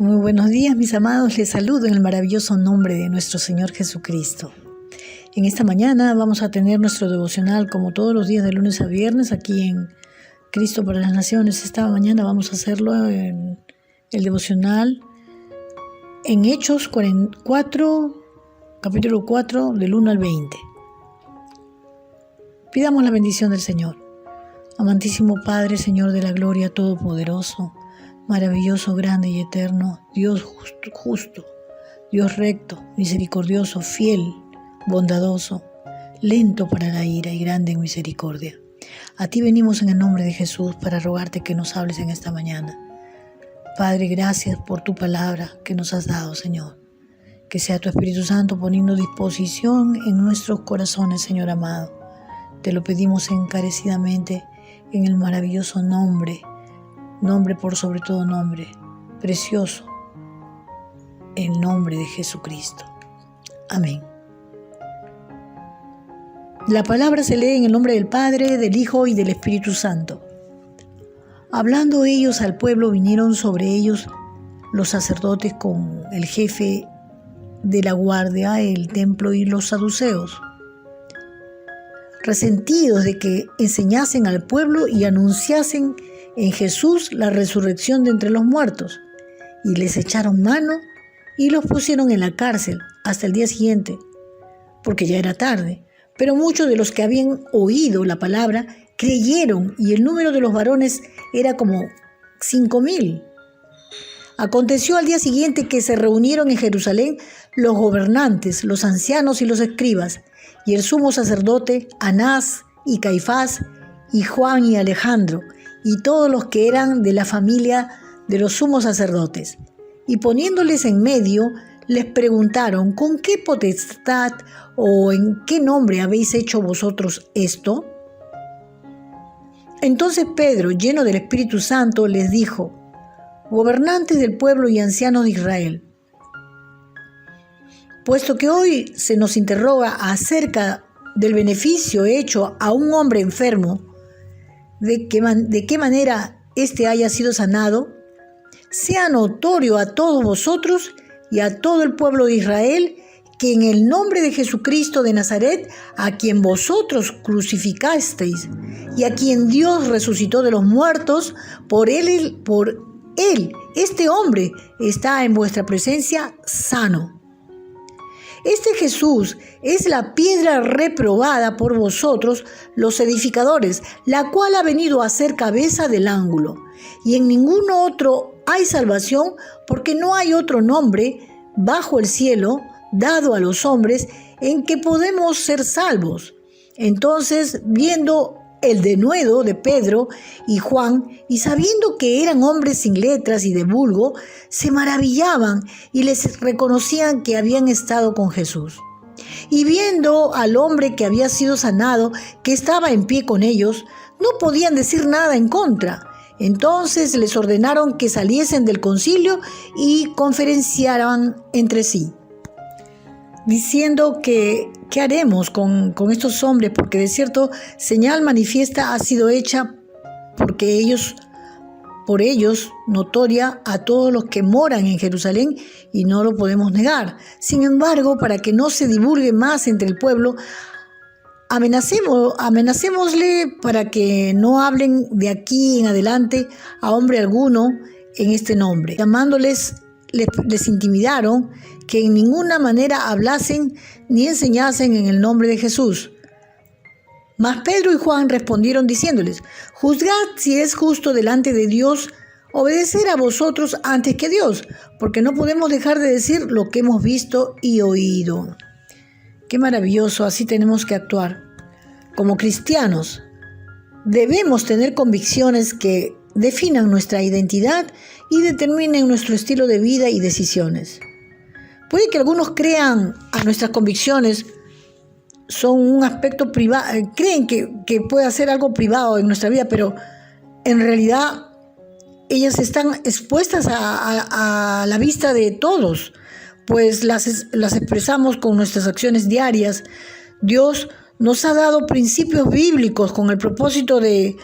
Muy buenos días, mis amados. Les saludo en el maravilloso nombre de nuestro Señor Jesucristo. En esta mañana vamos a tener nuestro devocional como todos los días de lunes a viernes aquí en Cristo para las Naciones. Esta mañana vamos a hacerlo en el devocional en Hechos 44, capítulo 4, del 1 al 20. Pidamos la bendición del Señor. Amantísimo Padre, Señor de la gloria, todopoderoso, maravilloso, grande y eterno, Dios justo, Dios recto, misericordioso, fiel, bondadoso, lento para la ira y grande en misericordia. A ti venimos en el nombre de Jesús para rogarte que nos hables en esta mañana. Padre, gracias por tu palabra que nos has dado, Señor. Que sea tu Espíritu Santo poniendo disposición en nuestros corazones, Señor amado. Te lo pedimos encarecidamente en el maravilloso nombre por sobre todo nombre, precioso, el nombre de Jesucristo. Amén. La palabra se lee en el nombre del Padre, del Hijo y del Espíritu Santo. Hablando ellos al pueblo, vinieron sobre ellos los sacerdotes con el jefe de la guardia del templo y los saduceos, resentidos de que enseñasen al pueblo y anunciasen en Jesús la resurrección de entre los muertos, y les echaron mano y los pusieron en la cárcel hasta el día siguiente, porque ya era tarde. Pero muchos de los que habían oído la palabra creyeron, y el número de los varones era como 5,000. Aconteció al día siguiente que se reunieron en Jerusalén los gobernantes, los ancianos y los escribas, y el sumo sacerdote Anás y Caifás, y Juan y Alejandro, y todos los que eran de la familia de los sumos sacerdotes. Y poniéndoles en medio, les preguntaron: ¿con qué potestad o en qué nombre habéis hecho vosotros esto? Entonces Pedro, lleno del Espíritu Santo, les dijo: gobernantes del pueblo y ancianos de Israel, puesto que hoy se nos interroga acerca del beneficio hecho a un hombre enfermo, de qué manera éste haya sido sanado, sea notorio a todos vosotros y a todo el pueblo de Israel que en el nombre de Jesucristo de Nazaret, a quien vosotros crucificasteis y a quien Dios resucitó de los muertos, por él, este hombre está en vuestra presencia sano. Este Jesús es la piedra reprobada por vosotros los edificadores, la cual ha venido a ser cabeza del ángulo. Y en ningún otro hay salvación, porque no hay otro nombre bajo el cielo dado a los hombres en que podemos ser salvos. Entonces, viendo el denuedo de Pedro y Juan, y sabiendo que eran hombres sin letras y de vulgo, se maravillaban y les reconocían que habían estado con Jesús. Y viendo al hombre que había sido sanado, que estaba en pie con ellos, no podían decir nada en contra. Entonces les ordenaron que saliesen del concilio y conferenciaran entre sí, diciendo que ¿qué haremos con estos hombres? Porque de cierto señal manifiesta ha sido hecha por ellos notoria a todos los que moran en Jerusalén, y no lo podemos negar. Sin embargo, para que no se divulgue más entre el pueblo, amenacémosle para que no hablen de aquí en adelante a hombre alguno en este nombre. Llamándoles, les intimidaron que en ninguna manera hablasen ni enseñasen en el nombre de Jesús. Mas Pedro y Juan respondieron diciéndoles: juzgad si es justo delante de Dios obedecer a vosotros antes que Dios, porque no podemos dejar de decir lo que hemos visto y oído. Qué maravilloso, así tenemos que actuar. Como cristianos, debemos tener convicciones que definan nuestra identidad y determinen nuestro estilo de vida y decisiones. Puede que algunos crean a nuestras convicciones son un aspecto privado, creen que puede ser algo privado en nuestra vida, pero en realidad ellas están expuestas a la vista de todos, pues las expresamos con nuestras acciones diarias. Dios nos ha dado principios bíblicos con el propósito de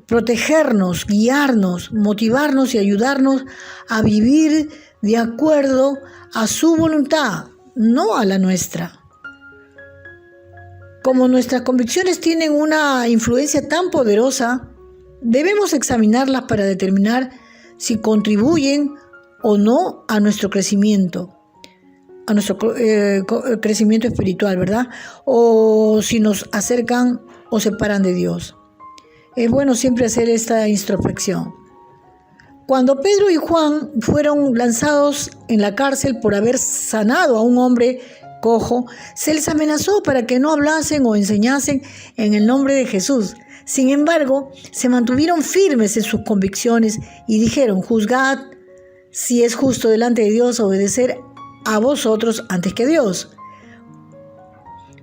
protegernos, guiarnos, motivarnos y ayudarnos a vivir de acuerdo a su voluntad, no a la nuestra. Como nuestras convicciones tienen una influencia tan poderosa, debemos examinarlas para determinar si contribuyen o no a nuestro crecimiento, crecimiento espiritual, ¿verdad? O si nos acercan o separan de Dios. Es bueno siempre hacer esta introspección. Cuando Pedro y Juan fueron lanzados en la cárcel por haber sanado a un hombre cojo, se les amenazó para que no hablasen o enseñasen en el nombre de Jesús. Sin embargo, se mantuvieron firmes en sus convicciones y dijeron: juzgad si es justo delante de Dios obedecer a vosotros antes que a Dios.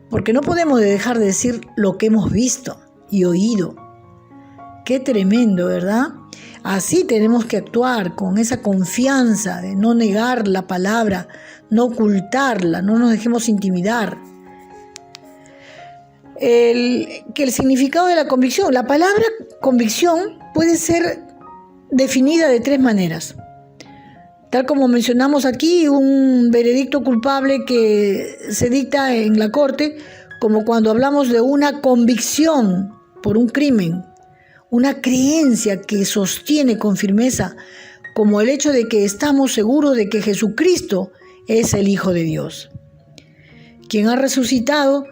Porque no podemos dejar de decir lo que hemos visto y oído. Qué tremendo, ¿verdad? Así tenemos que actuar, con esa confianza de no negar la palabra, no ocultarla, no nos dejemos intimidar. El significado de la convicción. La palabra convicción puede ser definida de 3 maneras. Tal como mencionamos aquí, un veredicto culpable que se dicta en la corte, como cuando hablamos de una convicción por un crimen, una creencia que sostiene con firmeza, como el hecho de que estamos seguros de que Jesucristo es el Hijo de Dios, quien ha resucitado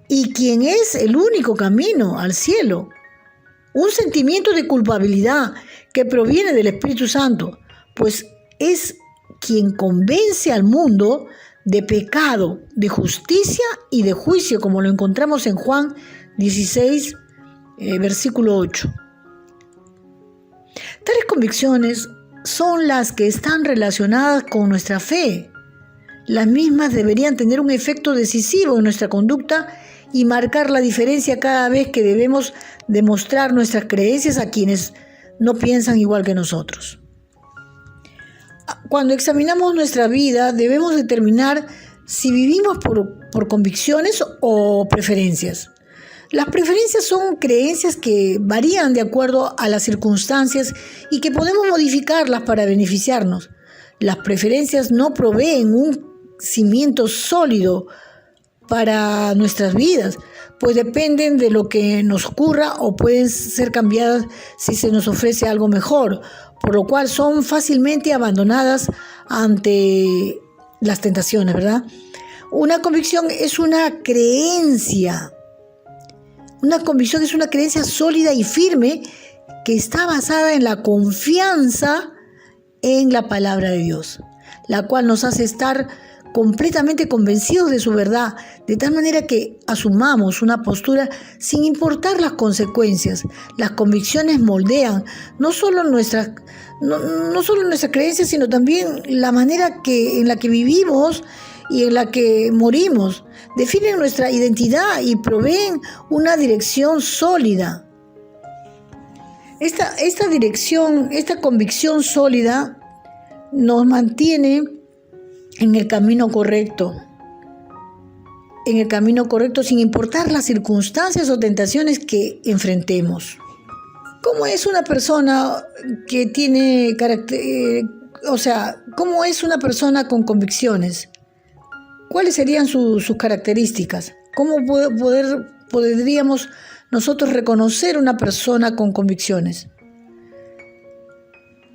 y quien es el único camino al cielo. Un sentimiento de culpabilidad que proviene del Espíritu Santo, pues es quien convence al mundo de pecado, de justicia y de juicio, como lo encontramos en Juan 16, versículo 8. Tales convicciones son las que están relacionadas con nuestra fe. Las mismas deberían tener un efecto decisivo en nuestra conducta y marcar la diferencia cada vez que debemos demostrar nuestras creencias a quienes no piensan igual que nosotros. Cuando examinamos nuestra vida, debemos determinar si vivimos por convicciones o preferencias. Las preferencias son creencias que varían de acuerdo a las circunstancias y que podemos modificarlas para beneficiarnos. Las preferencias no proveen un cimiento sólido para nuestras vidas, pues dependen de lo que nos ocurra o pueden ser cambiadas si se nos ofrece algo mejor, por lo cual son fácilmente abandonadas ante las tentaciones, ¿verdad? Una convicción es una creencia. Una convicción es una creencia sólida y firme que está basada en la confianza en la palabra de Dios, la cual nos hace estar completamente convencidos de su verdad, de tal manera que asumamos una postura sin importar las consecuencias. Las convicciones moldean no solo nuestras creencias, sino también la manera en la que vivimos y en la que morimos. Definen nuestra identidad y proveen una dirección sólida. Esta convicción sólida nos mantiene en el camino correcto, sin importar las circunstancias o tentaciones que enfrentemos. ¿Cómo es una persona que tiene cómo es una persona con convicciones? ¿Cuáles serían sus características? ¿Cómo podríamos nosotros reconocer una persona con convicciones?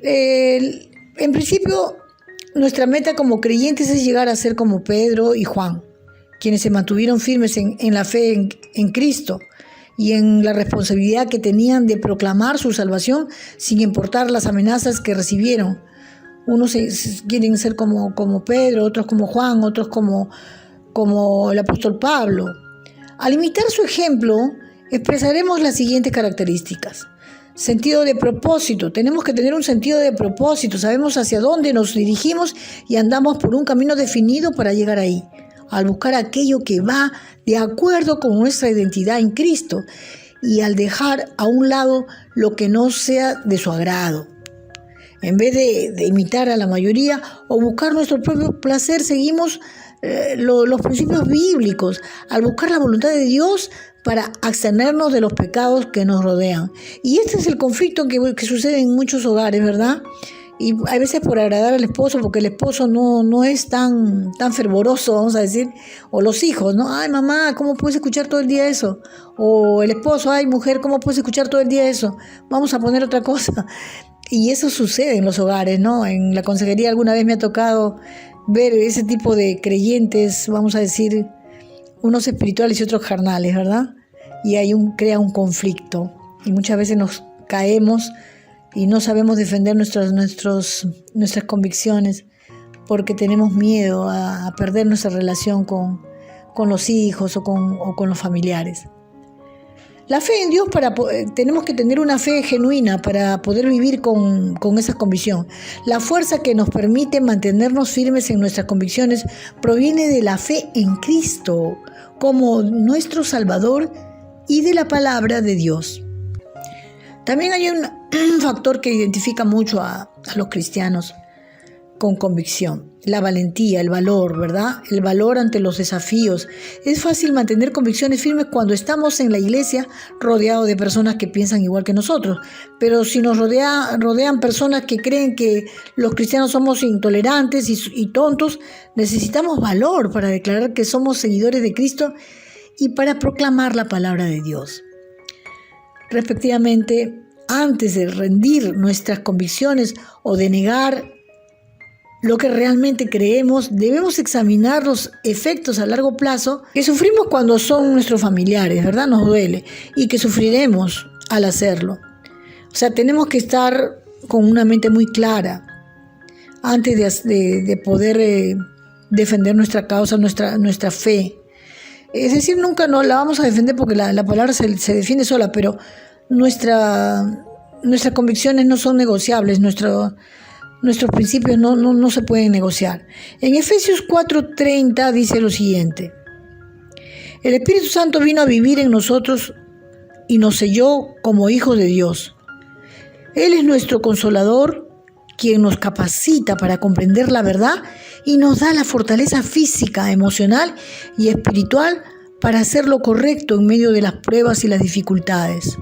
En principio, nuestra meta como creyentes es llegar a ser como Pedro y Juan, quienes se mantuvieron firmes en la fe en Cristo y en la responsabilidad que tenían de proclamar su salvación sin importar las amenazas que recibieron. Unos quieren ser como Pedro, otros como Juan, otros como el apóstol Pablo. Al imitar su ejemplo, expresaremos las siguientes características. Sentido de propósito. Tenemos que tener un sentido de propósito. Sabemos hacia dónde nos dirigimos y andamos por un camino definido para llegar ahí, al buscar aquello que va de acuerdo con nuestra identidad en Cristo y al dejar a un lado lo que no sea de su agrado. En vez de imitar a la mayoría o buscar nuestro propio placer, seguimos los principios bíblicos al buscar la voluntad de Dios para abstenernos de los pecados que nos rodean. Y este es el conflicto que sucede en muchos hogares, ¿verdad? y a veces por agradar al esposo, porque el esposo no es tan fervoroso, vamos a decir, o los hijos, ¿no? Ay, mamá, ¿cómo puedes escuchar todo el día eso? O el esposo, ay, mujer, ¿cómo puedes escuchar todo el día eso? Vamos a poner otra cosa. Y eso sucede en los hogares, ¿no? En la consejería alguna vez me ha tocado ver ese tipo de creyentes, vamos a decir, unos espirituales y otros carnales, ¿verdad? Y ahí crea un conflicto. Y muchas veces nos caemos y no sabemos defender nuestras convicciones porque tenemos miedo a perder nuestra relación con los hijos o con los familiares. La fe en Dios, tenemos que tener una fe genuina para poder vivir con esa convicción. La fuerza que nos permite mantenernos firmes en nuestras convicciones proviene de la fe en Cristo como nuestro Salvador y de la palabra de Dios. También hay un factor que identifica mucho a los cristianos con convicción: la valentía, el valor, ¿verdad? El valor ante los desafíos. Es fácil mantener convicciones firmes cuando estamos en la iglesia rodeados de personas que piensan igual que nosotros. Pero si nos rodean personas que creen que los cristianos somos intolerantes y tontos, necesitamos valor para declarar que somos seguidores de Cristo y para proclamar la palabra de Dios. Respectivamente, antes de rendir nuestras convicciones o de negar lo que realmente creemos, debemos examinar los efectos a largo plazo que sufrimos cuando son nuestros familiares, ¿verdad? Nos duele y que sufriremos al hacerlo. O sea, tenemos que estar con una mente muy clara antes de poder defender nuestra causa, nuestra fe. Es decir, nunca no la vamos a defender porque la palabra se defiende sola, pero nuestras convicciones no son negociables, nuestros principios no se pueden negociar. En Efesios 4:30 dice lo siguiente: el Espíritu Santo vino a vivir en nosotros y nos selló como hijos de Dios. Él es nuestro consolador, quien nos capacita para comprender la verdad y nos da la fortaleza física, emocional y espiritual para hacer lo correcto en medio de las pruebas y las dificultades.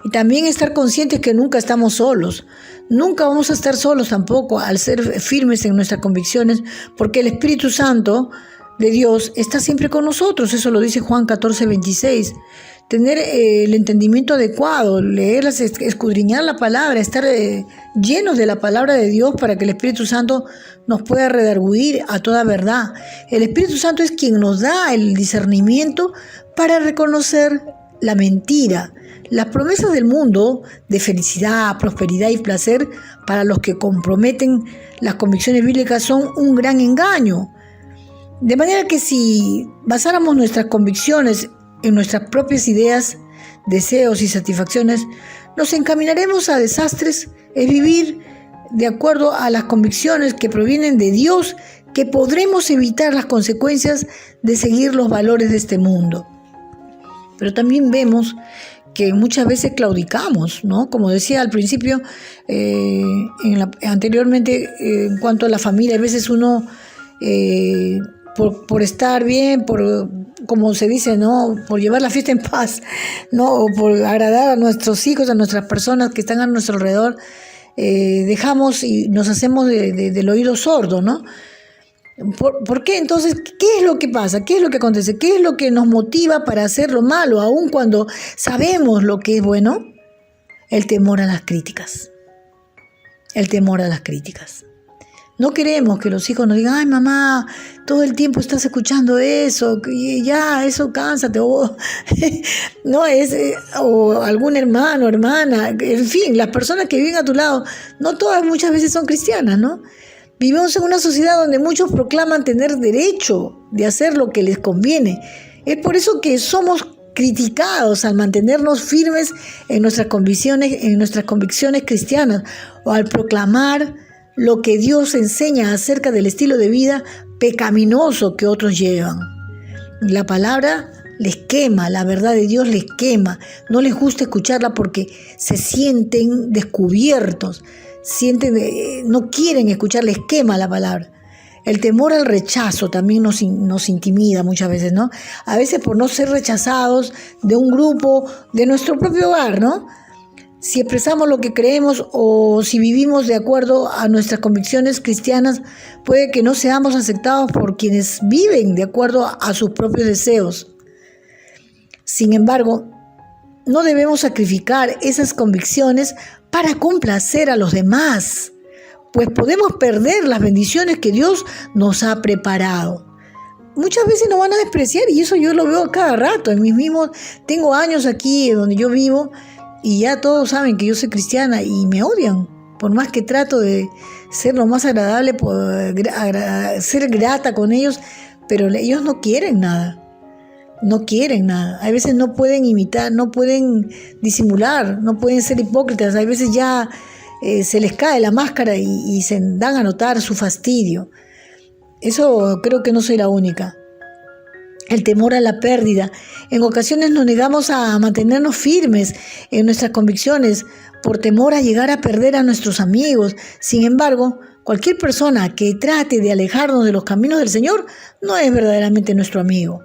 Y también estar conscientes que nunca estamos solos. Nunca vamos a estar solos tampoco al ser firmes en nuestras convicciones, porque el Espíritu Santo de Dios está siempre con nosotros. Eso lo dice Juan 14:26. Tener el entendimiento adecuado, leerlas, escudriñar la palabra, estar llenos de la palabra de Dios para que el Espíritu Santo nos pueda redarguir a toda verdad. El Espíritu Santo es quien nos da el discernimiento para reconocer la mentira. Las promesas del mundo de felicidad, prosperidad y placer para los que comprometen las convicciones bíblicas son un gran engaño. De manera que si basáramos nuestras convicciones en nuestras propias ideas, deseos y satisfacciones, nos encaminaremos a desastres. Es vivir de acuerdo a las convicciones que provienen de Dios que podremos evitar las consecuencias de seguir los valores de este mundo. Pero también vemos que muchas veces claudicamos, ¿no? Como decía al principio, anteriormente, en cuanto a la familia, a veces uno, por estar bien, como se dice, ¿no? Por llevar la fiesta en paz, ¿no? O por agradar a nuestros hijos, a nuestras personas que están a nuestro alrededor, dejamos y nos hacemos del oído sordo, ¿no? ¿Por qué? Entonces, ¿qué es lo que pasa? ¿Qué es lo que acontece? ¿Qué es lo que nos motiva para hacer lo malo, aun cuando sabemos lo que es bueno? El temor a las críticas. El temor a las críticas. No queremos que los hijos nos digan: ay, mamá, todo el tiempo estás escuchando eso, ya, eso cánsate. O algún hermano, hermana, en fin, las personas que viven a tu lado, no todas muchas veces son cristianas, ¿no? Vivimos en una sociedad donde muchos proclaman tener derecho de hacer lo que les conviene. Es por eso que somos criticados al mantenernos firmes en nuestras convicciones cristianas o al proclamar lo que Dios enseña acerca del estilo de vida pecaminoso que otros llevan. La palabra les quema, la verdad de Dios les quema. No les gusta escucharla porque se sienten descubiertos. No quieren escuchar, les quema la palabra. El temor al rechazo también nos intimida muchas veces, ¿no? A veces por no ser rechazados de un grupo, de nuestro propio hogar, ¿no? Si expresamos lo que creemos o si vivimos de acuerdo a nuestras convicciones cristianas, puede que no seamos aceptados por quienes viven de acuerdo a sus propios deseos. Sin embargo, no debemos sacrificar esas convicciones para complacer a los demás, pues podemos perder las bendiciones que Dios nos ha preparado. Muchas veces nos van a despreciar y eso yo lo veo a cada rato. En mis mismos, tengo años aquí donde yo vivo y ya todos saben que yo soy cristiana y me odian. Por más que trato de ser lo más agradable, ser grata con ellos, pero ellos no quieren nada. No quieren nada. A veces no pueden imitar, no pueden disimular, no pueden ser hipócritas. A veces ya se les cae la máscara y se dan a notar su fastidio. Eso creo que no soy la única. El temor a la pérdida. En ocasiones nos negamos a mantenernos firmes en nuestras convicciones por temor a llegar a perder a nuestros amigos. Sin embargo, cualquier persona que trate de alejarnos de los caminos del Señor no es verdaderamente nuestro amigo.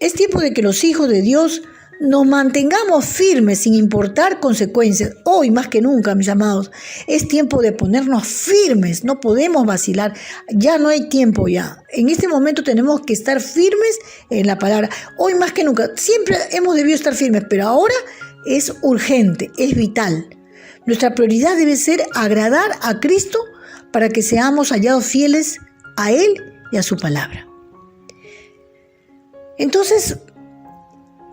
Es tiempo de que los hijos de Dios nos mantengamos firmes sin importar consecuencias. Hoy más que nunca, mis amados, es tiempo de ponernos firmes. No podemos vacilar. Ya no hay tiempo ya. En este momento tenemos que estar firmes en la palabra. Hoy más que nunca. Siempre hemos debido estar firmes, pero ahora es urgente, es vital. Nuestra prioridad debe ser agradar a Cristo para que seamos hallados fieles a Él y a su palabra. Entonces,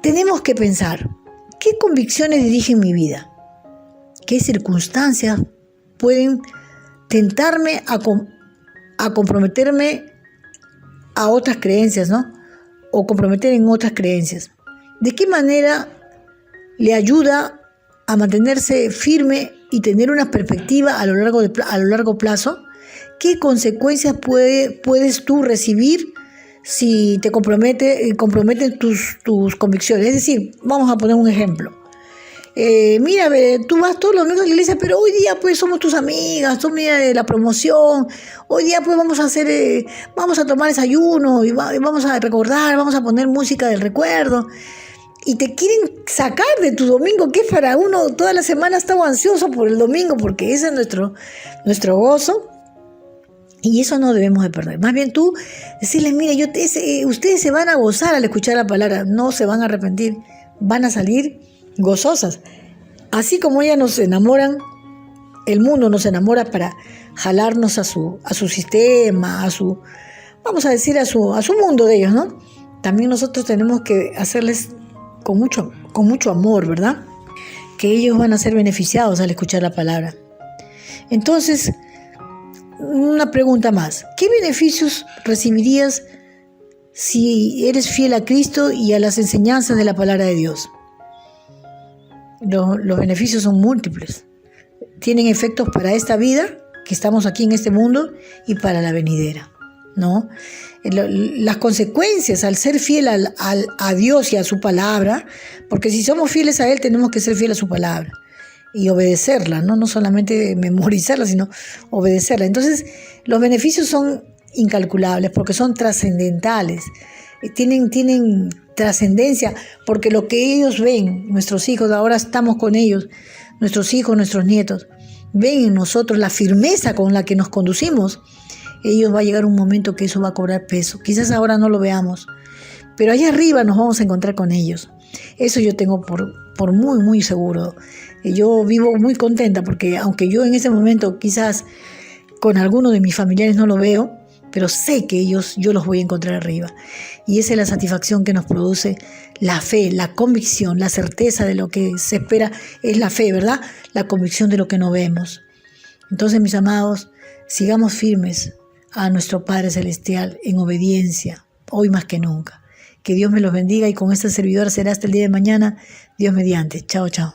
tenemos que pensar, ¿qué convicciones dirigen mi vida? ¿Qué circunstancias pueden tentarme a comprometerme a otras creencias, ¿no? O comprometer en otras creencias? ¿De qué manera le ayuda a mantenerse firme y tener una perspectiva a lo largo plazo? ¿Qué consecuencias puedes tú recibir si te comprometen tus convicciones? Es decir, vamos a poner un ejemplo. Mira, tú vas todos los domingos a la iglesia, pero hoy día pues somos tus amigas, son días de la promoción, hoy día pues vamos a tomar desayuno y vamos a recordar, vamos a poner música del recuerdo. Y te quieren sacar de tu domingo, que es para uno toda la semana estaba ansioso por el domingo, porque ese es nuestro gozo. Y eso no debemos de perder. Más bien tú decirles, mire, ustedes se van a gozar al escuchar la palabra, no se van a arrepentir, van a salir gozosas. Así como ellas nos enamoran, el mundo nos enamora para jalarnos a su sistema, vamos a decir, a su mundo de ellos, ¿no? También nosotros tenemos que hacerles con mucho amor, ¿verdad? Que ellos van a ser beneficiados al escuchar la palabra. Entonces, una pregunta más. ¿Qué beneficios recibirías si eres fiel a Cristo y a las enseñanzas de la palabra de Dios? Los beneficios son múltiples. Tienen efectos para esta vida, que estamos aquí en este mundo, y para la venidera, ¿no? Las consecuencias al ser fiel a Dios y a su palabra, porque si somos fieles a Él tenemos que ser fieles a su palabra y obedecerla, no solamente memorizarla, sino obedecerla. Entonces, los beneficios son incalculables porque son trascendentales, tienen trascendencia, porque lo que ellos ven, nuestros hijos, ahora estamos con ellos, nuestros hijos, nuestros nietos, ven en nosotros la firmeza con la que nos conducimos. Ellos va a llegar un momento que eso va a cobrar peso. Quizás ahora no lo veamos, pero allá arriba nos vamos a encontrar con ellos. Eso yo tengo por muy, muy seguro. Yo vivo muy contenta porque aunque yo en ese momento quizás con alguno de mis familiares no lo veo, pero sé que yo los voy a encontrar arriba. Y esa es la satisfacción que nos produce la fe, la convicción, la certeza de lo que se espera es la fe, ¿verdad? La convicción de lo que no vemos. Entonces, mis amados, sigamos firmes a nuestro Padre Celestial en obediencia, hoy más que nunca. Que Dios me los bendiga y con esta servidora será hasta el día de mañana, Dios mediante. Chao, chao.